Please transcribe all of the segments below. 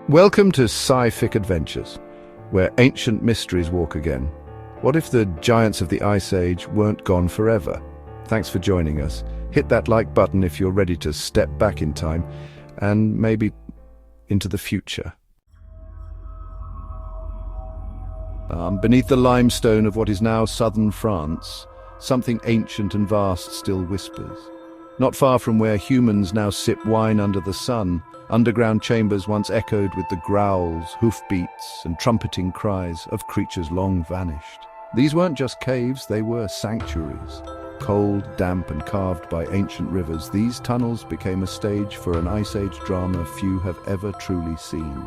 Welcome to SciFic Adventures, where ancient mysteries walk again. What if the giants of the Ice Age weren't gone forever? Thanks for joining us. Hit that like button if you're ready to step back in time, and maybe into the future. Beneath the limestone of what is now southern France, something ancient and vast still whispers. Not far from where humans now sip wine under the sun, underground chambers once echoed with the growls, hoofbeats, and trumpeting cries of creatures long vanished. These weren't just caves, they were sanctuaries. Cold, damp, and carved by ancient rivers, these tunnels became a stage for an Ice Age drama few have ever truly seen.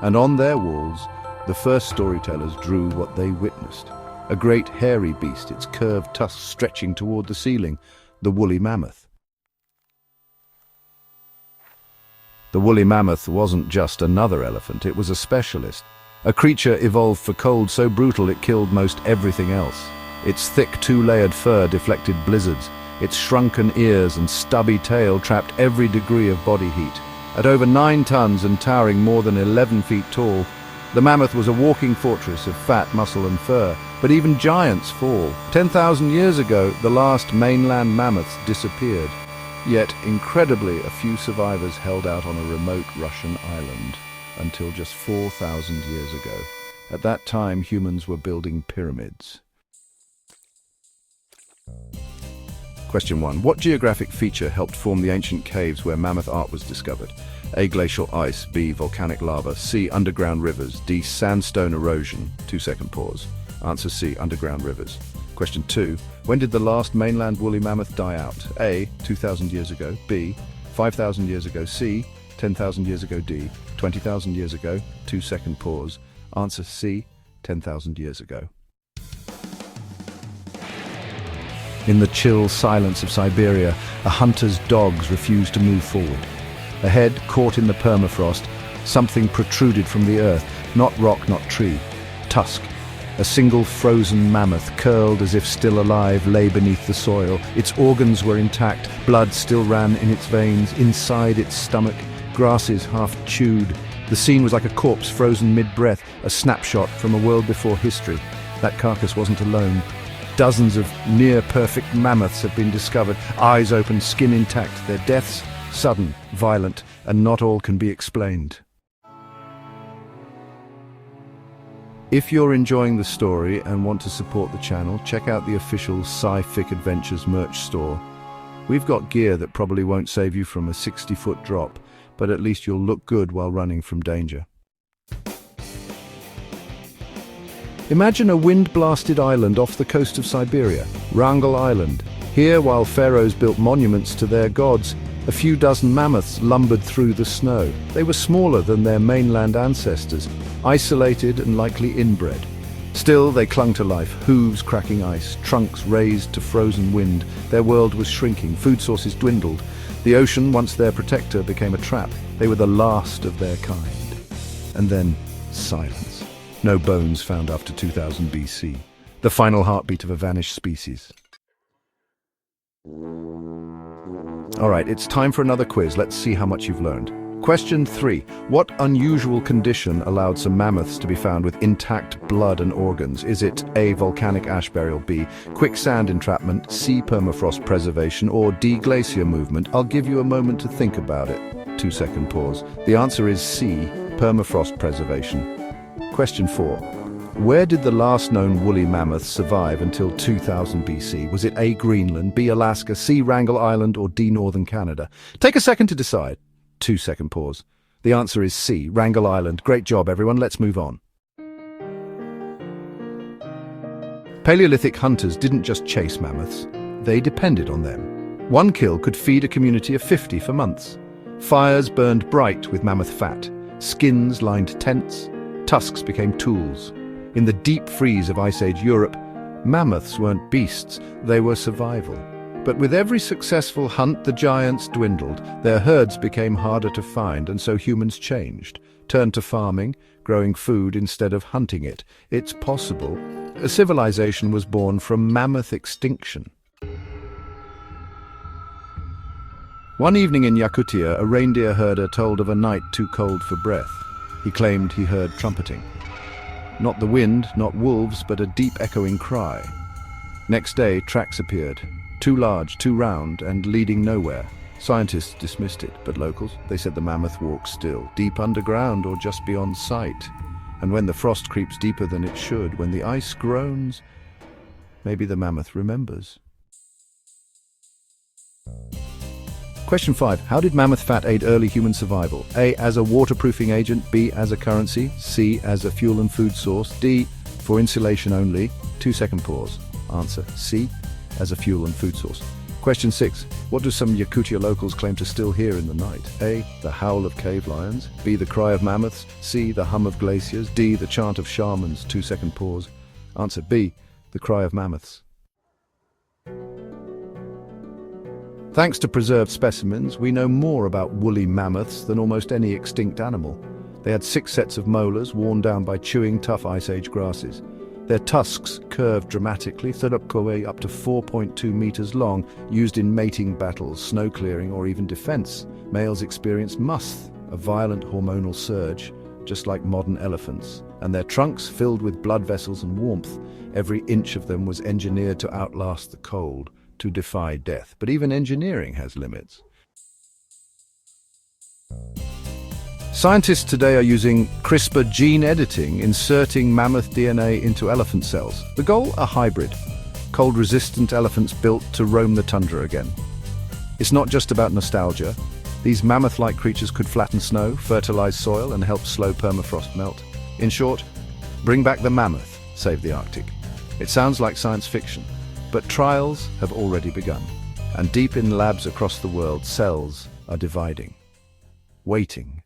And on their walls, the first storytellers drew what they witnessed. A great hairy beast, its curved tusks stretching toward the ceiling, the woolly mammoth. The woolly mammoth wasn't just another elephant, it was a specialist. A creature evolved for cold so brutal it killed most everything else. Its thick two-layered fur deflected blizzards. Its shrunken ears and stubby tail trapped every degree of body heat. At over 9 tons and towering more than 11 feet tall, the mammoth was a walking fortress of fat, muscle and fur. But even giants fall. 10,000 years ago, the last mainland mammoths disappeared. Yet, incredibly, a few survivors held out on a remote Russian island until just 4,000 years ago. At that time, humans were building pyramids. Question 1. What geographic feature helped form the ancient caves where mammoth art was discovered? A. Glacial ice. B. Volcanic lava. C. Underground rivers. D. Sandstone erosion. 2-second pause. Answer C. Underground rivers. Question 2. When did the last mainland woolly mammoth die out? A. 2,000 years ago. B. 5,000 years ago. C. 10,000 years ago. D. 20,000 years ago. 2-second pause. Answer C. 10,000 years ago. In the chill silence of Siberia, a hunter's dogs refused to move forward. Ahead, caught in the permafrost, something protruded from the earth, not rock, not tree. Tusk. A single frozen mammoth, curled as if still alive, lay beneath the soil. Its organs were intact, blood still ran in its veins, inside its stomach, grasses half chewed. The scene was like a corpse frozen mid-breath, a snapshot from a world before history. That carcass wasn't alone. Dozens of near-perfect mammoths have been discovered, eyes open, skin intact. Their deaths, sudden, violent, and not all can be explained. If you're enjoying the story and want to support the channel, check out the official SciFic Adventures merch store. We've got gear that probably won't save you from a 60-foot drop, but at least you'll look good while running from danger. Imagine a wind-blasted island off the coast of Siberia, Wrangel Island. Here, while pharaohs built monuments to their gods, a few dozen mammoths lumbered through the snow. They were smaller than their mainland ancestors, isolated and likely inbred. Still, they clung to life, hooves cracking ice, trunks raised to frozen wind. Their world was shrinking, food sources dwindled. The ocean, once their protector, became a trap. They were the last of their kind. And then, silence. No bones found after 2000 BC. The final heartbeat of a vanished species. All right, it's time for another quiz. Let's see how much you've learned. Question 3. What unusual condition allowed some mammoths to be found with intact blood and organs? Is it A. Volcanic ash burial, B. Quicksand entrapment, C. Permafrost preservation, or D. Glacier movement? I'll give you a moment to think about it. 2-second pause. The answer is C. Permafrost preservation. Question 4. Where did the last known woolly mammoth survive until 2000 BC? Was it A. Greenland, B. Alaska, C. Wrangel Island, or D. Northern Canada? Take a second to decide. 2-second pause. The answer is C. Wrangel Island. Great job, everyone. Let's move on. Paleolithic hunters didn't just chase mammoths. They depended on them. One kill could feed a community of 50 for months. Fires burned bright with mammoth fat. Skins lined tents. Tusks became tools. In the deep freeze of Ice Age Europe, mammoths weren't beasts, they were survival. But with every successful hunt, the giants dwindled. Their herds became harder to find, and so humans changed, turned to farming, growing food instead of hunting it. It's possible. A civilization was born from mammoth extinction. One evening in Yakutia, a reindeer herder told of a night too cold for breath. He claimed he heard trumpeting. Not the wind, not wolves, but a deep echoing cry. Next day, tracks appeared. Too large, too round, and leading nowhere. Scientists dismissed it, but locals, they said the mammoth walks still, deep underground or just beyond sight. And when the frost creeps deeper than it should, when the ice groans, maybe the mammoth remembers. Question 5. How did mammoth fat aid early human survival? A. As a waterproofing agent. B. As a currency. C. As a fuel and food source. D. For insulation only. 2-second pause. Answer. C. As a fuel and food source. Question 6. What do some Yakutia locals claim to still hear in the night? A. The howl of cave lions. B. The cry of mammoths. C. The hum of glaciers. D. The chant of shamans. 2-second pause. Answer. B. The cry of mammoths. Thanks to preserved specimens, we know more about woolly mammoths than almost any extinct animal. They had 6 sets of molars worn down by chewing tough Ice Age grasses. Their tusks curved dramatically, up to 4.2 meters long, used in mating battles, snow clearing, or even defense. Males experienced musth, a violent hormonal surge, just like modern elephants, and their trunks filled with blood vessels and warmth. Every inch of them was engineered to outlast the cold, to defy death. But even engineering has limits. Scientists today are using CRISPR gene editing, inserting mammoth DNA into elephant cells. The goal? A hybrid. Cold-resistant elephants built to roam the tundra again. It's not just about nostalgia. These mammoth-like creatures could flatten snow, fertilize soil, and help slow permafrost melt. In short, bring back the mammoth, save the Arctic. It sounds like science fiction, but trials have already begun. And deep in labs across the world, cells are dividing, waiting.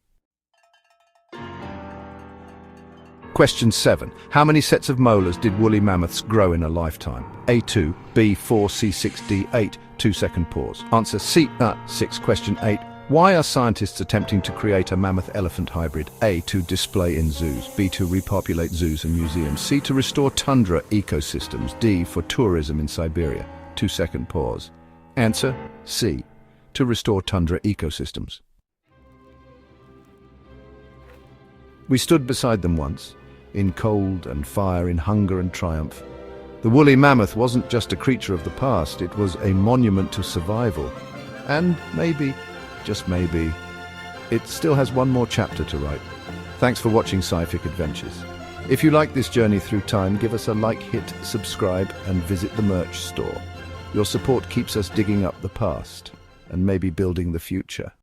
Question 7. How many sets of molars did woolly mammoths grow in a lifetime? A. 2, B. 4, C. 6, D. 8. 2-second pause. Answer. C. 6. Question 8. Why are scientists attempting to create a mammoth-elephant hybrid? A. To display in zoos. B. To repopulate zoos and museums. C. To restore tundra ecosystems. D. For tourism in Siberia. 2-second pause. Answer. C. To restore tundra ecosystems. We stood beside them once, in cold and fire, in hunger and triumph. The woolly mammoth wasn't just a creature of the past, it was a monument to survival. And maybe, just maybe, it still has one more chapter to write. Thanks for watching SciFic Adventures. If you like this journey through time, give us a like, hit subscribe, and visit the merch store. Your support keeps us digging up the past and maybe building the future.